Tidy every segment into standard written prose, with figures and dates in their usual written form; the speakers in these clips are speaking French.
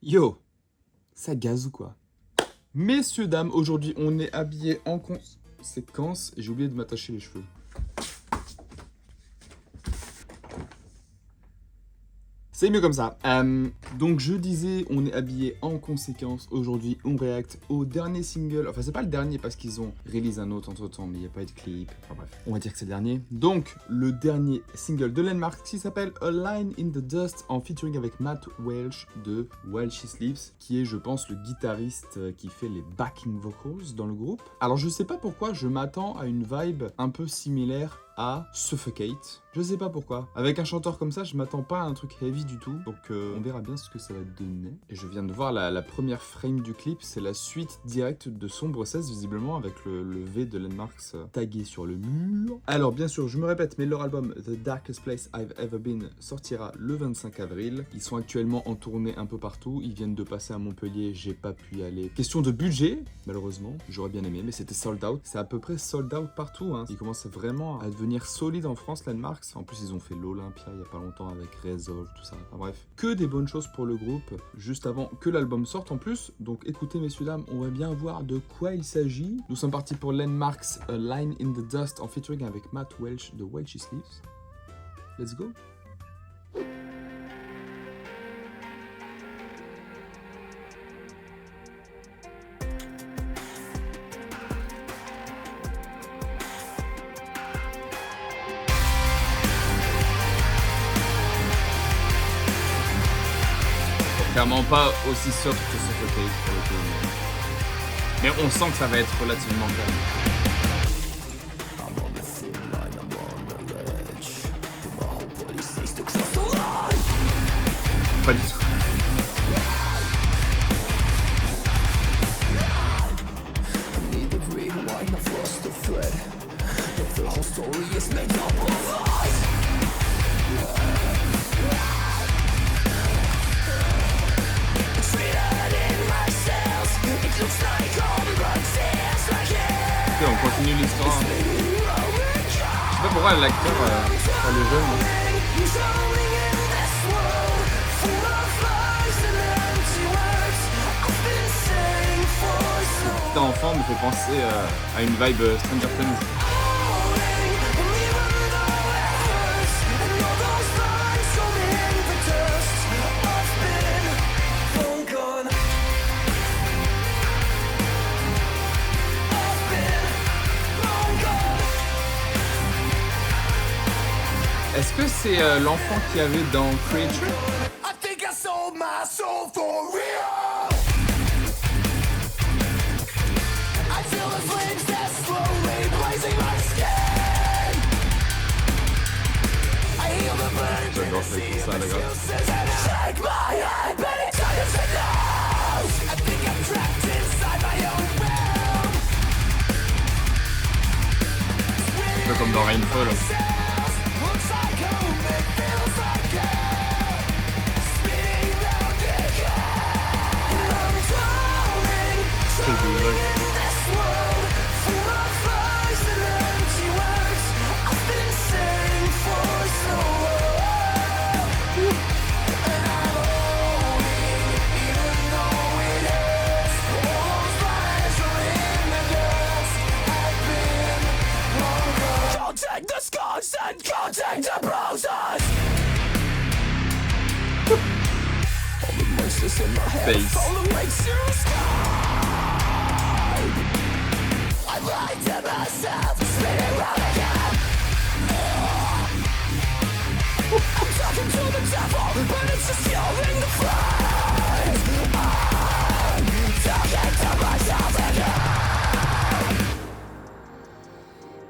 Yo, ça gaze ou quoi? Messieurs, dames, aujourd'hui on est habillés en conséquence. J'ai oublié de m'attacher les cheveux. C'est mieux comme ça. Donc je disais, on est habillé en conséquence. Aujourd'hui, on réacte au dernier single. Enfin, c'est pas le dernier parce qu'ils ont release un autre entre temps, mais il n'y a pas eu de clip. Enfin bref, on va dire que c'est le dernier. Donc, le dernier single de Landmark qui s'appelle A Line in the Dust en featuring avec Matt Welch de While She Sleeps, qui est, je pense, le guitariste qui fait les backing vocals dans le groupe. Alors, je sais pas pourquoi, je m'attends à une vibe un peu similaire à Suffocate. Je sais pas pourquoi. Avec un chanteur comme ça, je m'attends pas à un truc heavy du tout. Donc on verra bien ce que ça va donner. Et je viens de voir la première frame du clip. C'est la suite directe de Sombre 16, visiblement, avec le V de Landmarks tagué sur le mur. Alors bien sûr, je me répète, mais leur album The Darkest Place I've Ever Been sortira le 25 avril. Ils sont actuellement en tournée un peu partout. Ils viennent de passer à Montpellier, j'ai pas pu y aller. Question de budget, malheureusement. J'aurais bien aimé, mais c'était sold out. C'est à peu près sold out partout. Hein. Ils commencent vraiment à devenir solide en France, Landmarks. En plus, ils ont fait l'Olympia il y a pas longtemps avec Resolve, tout ça. Enfin bref, que des bonnes choses pour le groupe, juste avant que l'album sorte en plus. Donc écoutez, messieurs, dames, on va bien voir de quoi il s'agit. Nous sommes partis pour Landmarks, A Line in the Dust, en featuring avec Matt Welch de While She Sleeps. Let's go. Clairement pas aussi soft que Suffocate pour le coup, mais on sent que ça va être relativement calme. Pas du tout. Ok, on continue l'histoire. Je sais pas pourquoi l'acteur, pas le jeune. Cet enfant me fait penser à une vibe Stranger Things. Est-ce que c'est l'enfant qu'il y avait dans Creature? J'adore ça, les gars. Un peu comme dans Rainfall.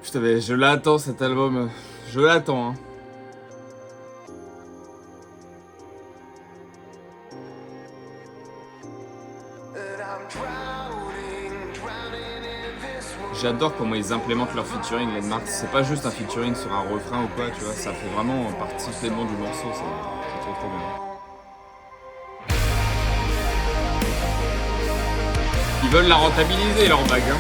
Putain, mais je l'attends cet album, je l'attends. Hein. J'adore comment ils implémentent leur featuring, Landmark. C'est pas juste un featuring sur un refrain ou quoi, tu vois, ça fait vraiment partie pleinement du morceau, c'est trop trop bien. Ils veulent la rentabiliser leur bague, hein.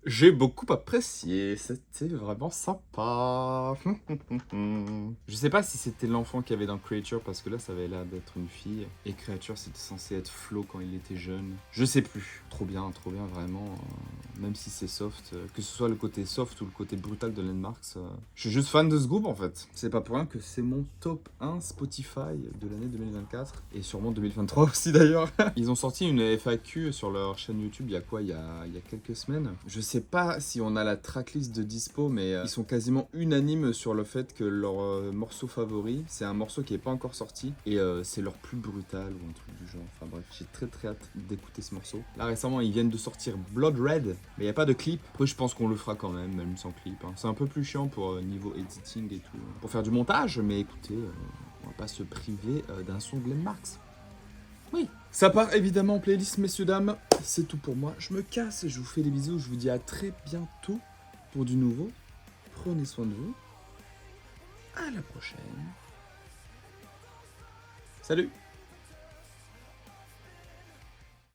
J'ai beaucoup apprécié, c'était vraiment sympa. Je sais pas si c'était l'enfant qu'il y avait dans Creature, parce que là, ça avait l'air d'être une fille. Et Creature, c'était censé être Flo quand il était jeune. Je sais plus. Trop bien, vraiment. Même si c'est soft, que ce soit le côté soft ou le côté brutal de Landmarks, je suis juste fan de ce groupe, en fait. C'est pas pour rien que c'est mon top 1 Spotify de l'année 2024. Et sûrement 2023 aussi, d'ailleurs. Ils ont sorti une FAQ sur leur chaîne YouTube, il y a quoi, il y a quelques semaines. Je sais pas si on a la tracklist de dispo, mais ils sont quasiment unanimes sur le fait que leur morceau favori, c'est un morceau qui est pas encore sorti, et c'est leur plus brutal ou un truc du genre. Enfin bref, j'ai très hâte d'écouter ce morceau. Là récemment, ils viennent de sortir Blood Red, mais il n'y a pas de clip. Après, je pense qu'on le fera quand même sans clip. Hein. C'est un peu plus chiant pour niveau editing et tout, pour faire du montage, mais écoutez, on va pas se priver d'un son de Landmarks. Oui. Ça part évidemment en playlist, messieurs, dames. C'est tout pour moi. Je me casse, je vous fais des bisous. Je vous dis à très bientôt pour du nouveau. Prenez soin de vous. À la prochaine. Salut.